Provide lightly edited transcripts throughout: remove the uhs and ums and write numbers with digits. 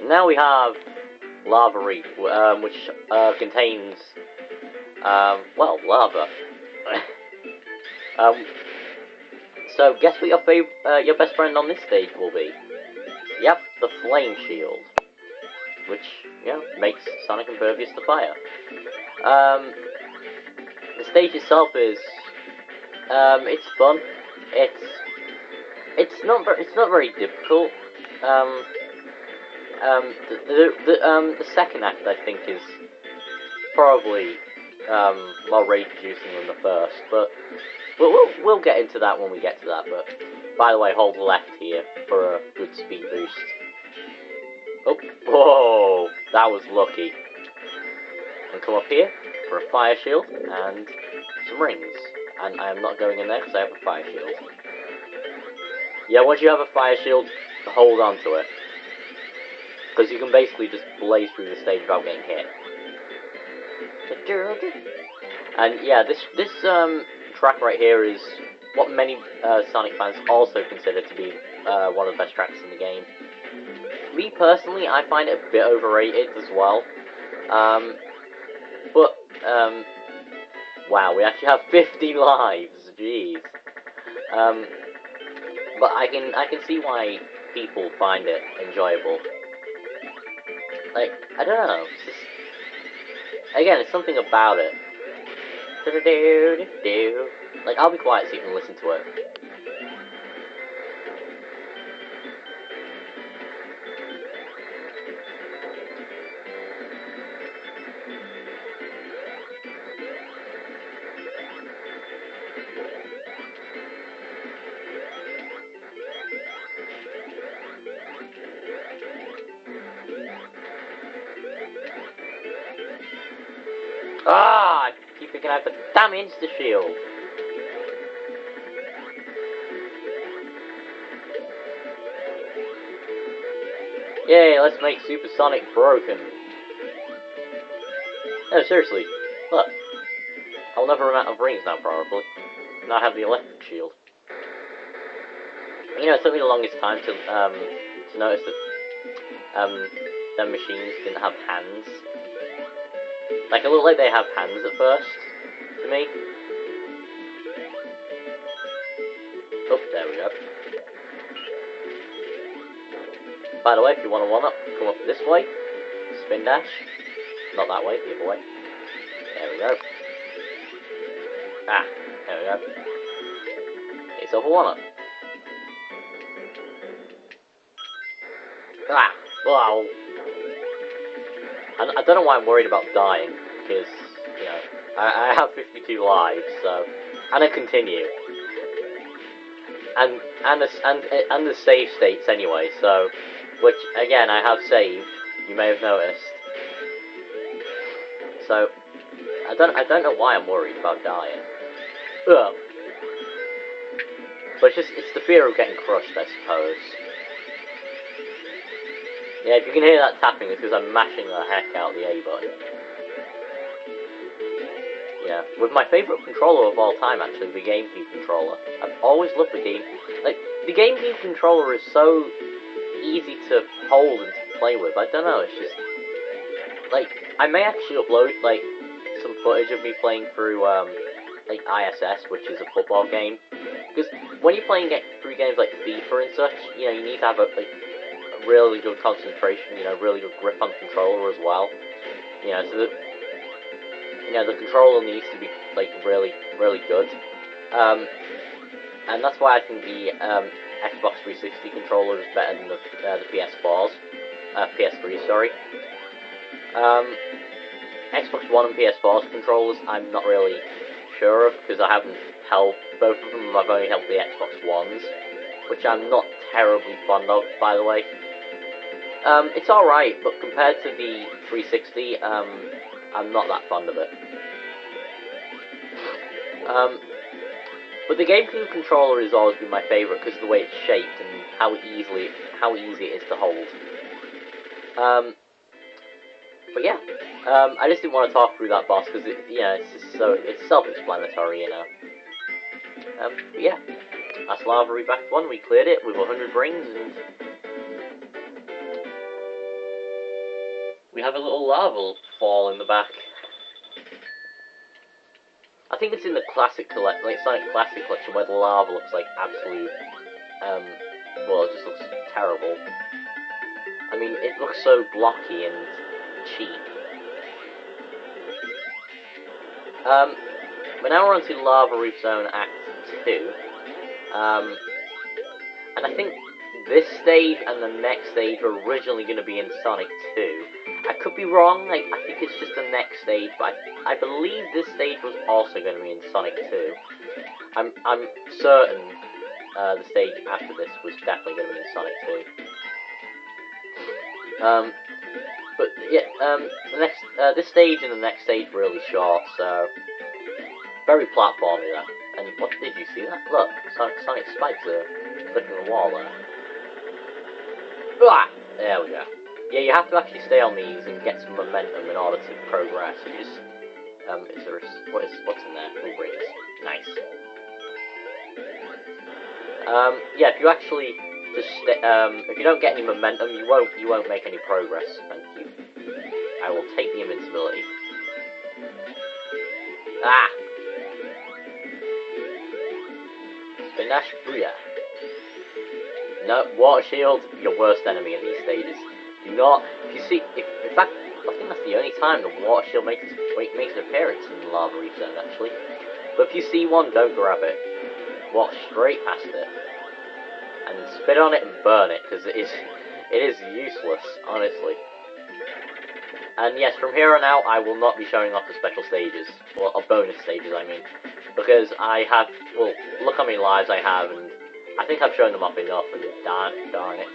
Now we have Lava Reef, which contains, well, lava. um, so guess what your best friend on this stage will be? Yep, the Flame Shield, which, makes Sonic impervious to fire. The stage itself is, it's fun. It's not very difficult. The second act, I think, is probably more rage-producing than the first, but we'll get into that when we get to that. But by the way, hold left here for a good speed boost. Oh, whoa, that was lucky. And come up here for a fire shield and some rings. And I am not going in there because I have a fire shield. Yeah, once you have a fire shield, hold on to it. Because you can basically just blaze through the stage without getting hit. And yeah, this track right here is what many Sonic fans also consider to be one of the best tracks in the game. Me personally, I find it a bit overrated as well. Wow, we actually have 50 lives. Jeez. But I can see why people find it enjoyable. Like, I don't know. It's just, again, it's something about it. Like, I'll be quiet so you can listen to it. Ah! I keep thinking I have to damn insta-shield. Yay, let's make Supersonic broken. No, seriously. Look. I'll never run out of rings now, probably. And I have the electric shield. You know, it took me the longest time to notice that, them machines didn't have hands. Like, it looked like they have hands at first, to me. Oh, there we go. By the way, if you want to one-up, come up this way. Spin dash. Not that way, the other way. There we go. Ah, there we go. It's over one-up. Ah, wow. I don't know why I'm worried about dying, because, you know, I have 52 lives, so, and I continue. And the save states anyway, so, which, again, I have saved, you may have noticed. So, I don't know why I'm worried about dying. Ugh. But it's the fear of getting crushed, I suppose. Yeah, if you can hear that tapping, it's because I'm mashing the heck out the A button. Yeah, with my favourite controller of all time, actually, the GameCube controller. I've always loved the the GameCube controller is so easy to hold and to play with. I don't know, it's just, like, I may actually upload, like, some footage of me playing through, like, ISS, which is a football game. Because when you're playing through games like FIFA and such, you know, you need to have a really good concentration, you know, really good grip on the controller as well. You know, so that, you know, the controller needs to be, like, really, really good. And that's why I think the Xbox 360 controller is better than the PS4's. PS3, sorry. Xbox One and PS4's controllers, I'm not really sure of, because I haven't held both of them. I've only held the Xbox Ones, which I'm not terribly fond of, by the way. It's alright, but compared to the 360, I'm not that fond of it. But the GameCube controller has always been my favourite because of the way it's shaped and how easy it is to hold. But yeah, I just didn't want to talk through that boss because it's self-explanatory, you know. But yeah, that's Lava Reef Act 1. We cleared it with 100 rings and we have a little lava fall in the back. I think it's in the Classic Collection, like Sonic Classic Collection, where the lava looks like absolute, well, it just looks terrible. I mean, it looks so blocky and cheap. But now we're on to Lava Reef Zone Act 2. And I think this stage and the next stage were originally going to be in Sonic 2. I could be wrong, like, I think it's just the next stage, but I believe this stage was also going to be in Sonic 2. I'm certain the stage after this was definitely going to be in Sonic 2. But yeah, the next this stage and the next stage were really short, so very platformy though. And what did you see that? Look, Sonic spikes are flicking the wall there. Ah, there we go. Yeah, you have to actually stay on these and get some momentum in order to progress. You just is there what's in there? Ooh, rings. Nice. Yeah, if you actually just if you don't get any momentum, you won't make any progress. Thank you. I will take the invincibility. Ah! Spinash Booyah. No, Water Shield, your worst enemy in these stages. Do not, if you see, in fact, I think that's the only time the Water Shield makes an appearance in the Lava Reef Zone, actually. But if you see one, don't grab it. Walk straight past it. And spit on it and burn it, because it is useless, honestly. And yes, from here on out, I will not be showing off the special stages, or bonus stages, I mean, because I have, well, look how many lives I have, and I think I've shown them off enough, and darn it.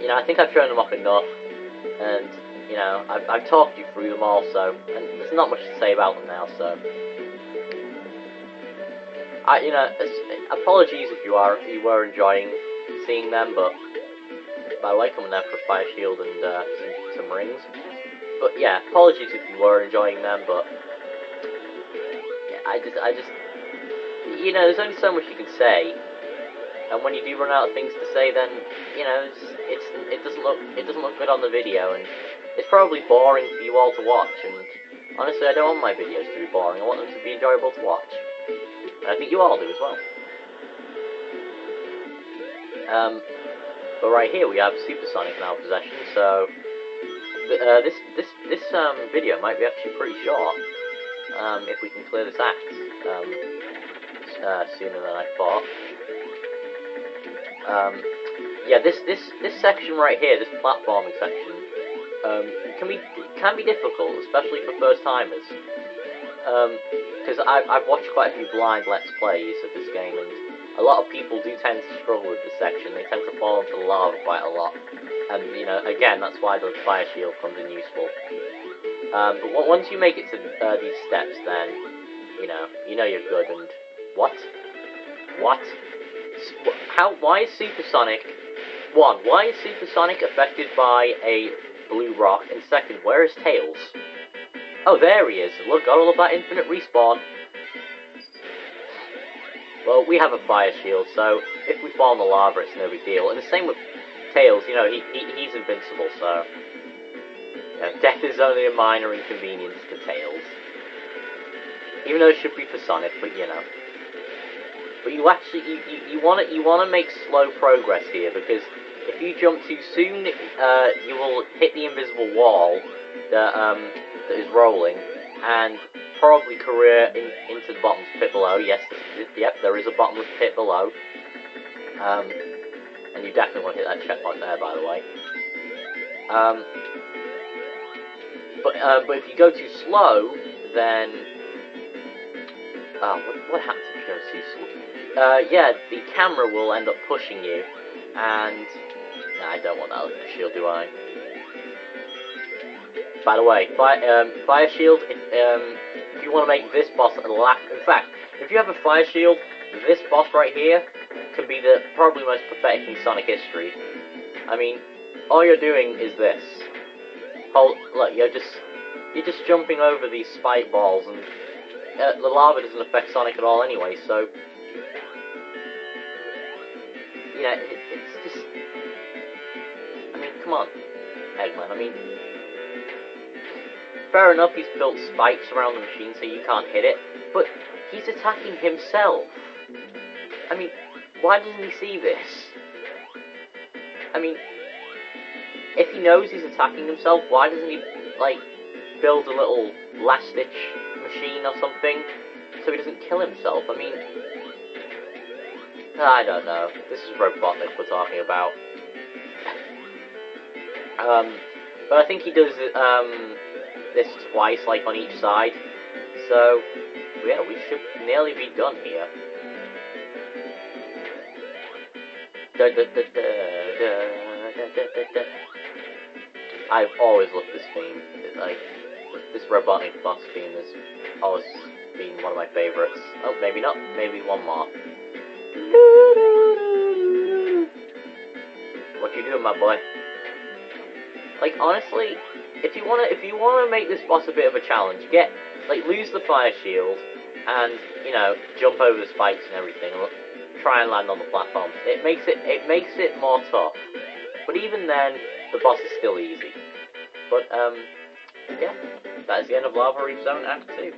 You know, I think I've shown them off enough, and, you know, I've talked you through them all, so, and there's not much to say about them now, so. You know, apologies if you were enjoying seeing them, but by the way, coming there for Fire Shield and some rings. But yeah, apologies if you were enjoying them, but yeah, I just, you know, there's only so much you can say, and when you do run out of things to say, then you know, it doesn't look good on the video, and it's probably boring for you all to watch. And honestly, I don't want my videos to be boring. I want them to be enjoyable to watch. And I think you all do as well. But right here we have Supersonic in our possession, so this video might be actually pretty short if we can clear this act sooner than I thought. Yeah, this section right here, this platforming section, can be difficult, especially for first timers. Because I've watched quite a few blind Let's Plays of this game, and a lot of people do tend to struggle with this section. They tend to fall into the lava quite a lot, and you know, again, that's why the Fire Shield comes in useful. But once you make it to these steps, then you know you're good. And what? Why is Supersonic? One, why is Supersonic affected by a blue rock? And second, where is Tails? Oh, there he is. Look, got all of that infinite respawn. Well, we have a Fire Shield, so if we fall in the lava, it's no big deal. And the same with Tails, you know, he's invincible, so you know, death is only a minor inconvenience to Tails. Even though it should be for Sonic, but you know. But you actually, you wanna make slow progress here, because if you jump too soon, you will hit the invisible wall that is rolling, and probably career into the bottomless pit below. Yes, yep, there is a bottomless pit below. And you definitely want to hit that checkpoint there, by the way. But if you go too slow, then what happens if you go too slow? Yeah, the camera will end up pushing you, and nah, I don't want that Electric Shield, do I? By the way, Fire Shield, if you want to make this boss laugh, in fact, if you have a Fire Shield, this boss right here can be the probably most pathetic in Sonic history. I mean, all you're doing is this. Look, you're just jumping over these spike balls, and the lava doesn't affect Sonic at all anyway, so you know, it's just, I mean, come on, Eggman. I mean, fair enough, he's built spikes around the machine so you can't hit it, but he's attacking himself. I mean, why doesn't he see this? I mean, if he knows he's attacking himself, why doesn't he, like, build a little last-ditch machine or something so he doesn't kill himself? I mean, I don't know. This is Robotnik we're talking about. But I think he does this twice, like on each side. So, yeah, we should nearly be done here. I've always loved this theme. Like, this Robotnik boss theme has always been one of my favorites. Oh, maybe not. Maybe one more. What you doing, my boy? Like, honestly, if you wanna make this boss a bit of a challenge, lose the fire shield, and, you know, jump over the spikes and everything, and try and land on the platforms. It makes it more tough. But even then, the boss is still easy. But, yeah, that is the end of Lava Reef Zone Act 2.